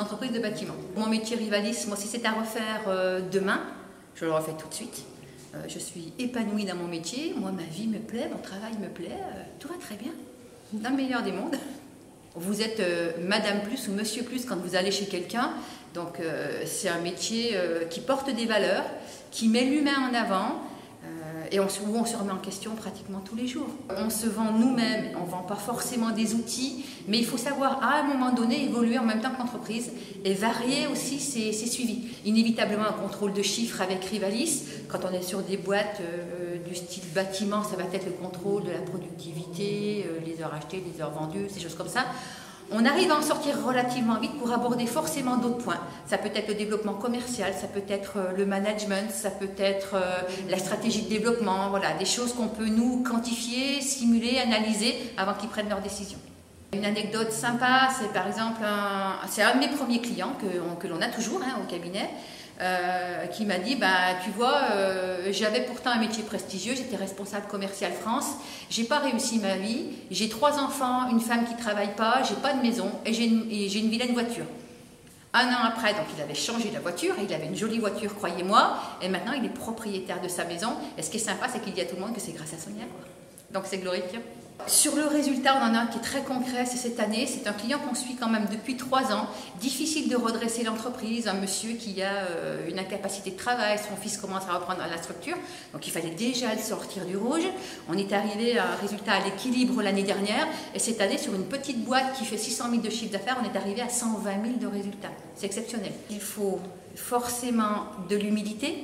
entreprise de bâtiment. Mon métier Rivalis, moi si c'est à refaire demain, je le refais tout de suite. Je suis épanouie dans mon métier, moi ma vie me plaît, mon travail me plaît, tout va très bien, dans le meilleur des mondes. Vous êtes Madame Plus ou Monsieur Plus quand vous allez chez quelqu'un, donc c'est un métier qui porte des valeurs, qui met l'humain en avant, et où on se remet en question pratiquement tous les jours. On se vend nous-mêmes, on ne vend pas forcément des outils, mais il faut savoir à un moment donné évoluer en même temps que l'entreprise et varier aussi ses suivis. Inévitablement un contrôle de chiffres avec Rivalis, quand on est sur des boîtes du style bâtiment, ça va être le contrôle de la productivité, les heures achetées, les heures vendues, ces choses comme ça. On arrive à en sortir relativement vite pour aborder forcément d'autres points. Ça peut être le développement commercial, ça peut être le management, ça peut être la stratégie de développement, voilà, des choses qu'on peut nous quantifier, simuler, analyser avant qu'ils prennent leurs décisions. Une anecdote sympa, c'est par exemple c'est un de mes premiers clients que l'on a toujours au cabinet, qui m'a dit, tu vois, j'avais pourtant un métier prestigieux, j'étais responsable commercial France, j'ai pas réussi ma vie, j'ai 3 enfants, une femme qui travaille pas, j'ai pas de maison et j'ai une vilaine voiture. Un an après, donc il avait changé la voiture, il avait une jolie voiture, croyez-moi, et maintenant il est propriétaire de sa maison. Et ce qui est sympa, c'est qu'il dit à tout le monde que c'est grâce à Sonia, quoi. Donc c'est glorifiant. Sur le résultat, on en a un qui est très concret, c'est cette année. C'est un client qu'on suit quand même depuis 3 ans. Difficile de redresser l'entreprise, un monsieur qui a une incapacité de travail, son fils commence à reprendre la structure, donc il fallait déjà le sortir du rouge. On est arrivé à un résultat à l'équilibre l'année dernière, et cette année, sur une petite boîte qui fait 600 000 de chiffre d'affaires, on est arrivé à 120 000 de résultats. C'est exceptionnel. Il faut forcément de l'humilité,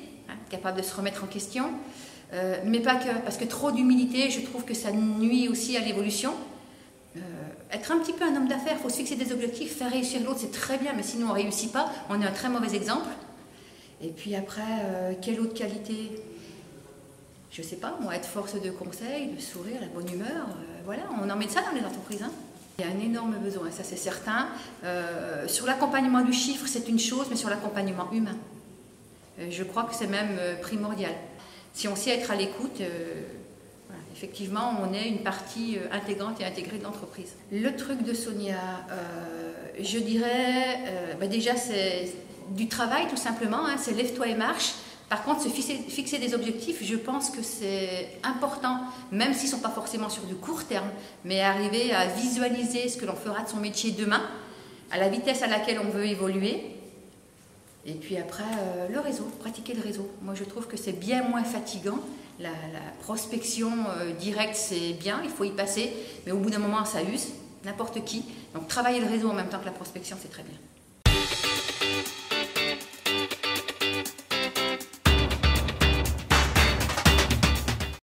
capable de se remettre en question. Mais pas que, parce que trop d'humilité, je trouve que ça nuit aussi à l'évolution. Être un petit peu un homme d'affaires, il faut se fixer des objectifs, faire réussir l'autre, c'est très bien, mais sinon on ne réussit pas, on est un très mauvais exemple. Et puis après, quelle autre qualité? Je ne sais pas, moi, être force de conseil, de sourire, la bonne humeur, voilà, on en met de ça dans les entreprises. Il y a un énorme besoin, ça c'est certain. Sur l'accompagnement du chiffre, c'est une chose, mais sur l'accompagnement humain, je crois que c'est même primordial. Si on sait être à l'écoute, voilà, effectivement, on est une partie intégrante et intégrée de l'entreprise. Le truc de Sonia, je dirais, déjà c'est du travail tout simplement, c'est lève-toi et marche. Par contre, se fixer des objectifs, je pense que c'est important, même s'ils ne sont pas forcément sur du court terme, mais arriver à visualiser ce que l'on fera de son métier demain, à la vitesse à laquelle on veut évoluer. Et puis après, le réseau, pratiquer le réseau. Moi, je trouve que c'est bien moins fatigant. La prospection directe, c'est bien, il faut y passer. Mais au bout d'un moment, ça use, n'importe qui. Donc, travailler le réseau en même temps que la prospection, c'est très bien.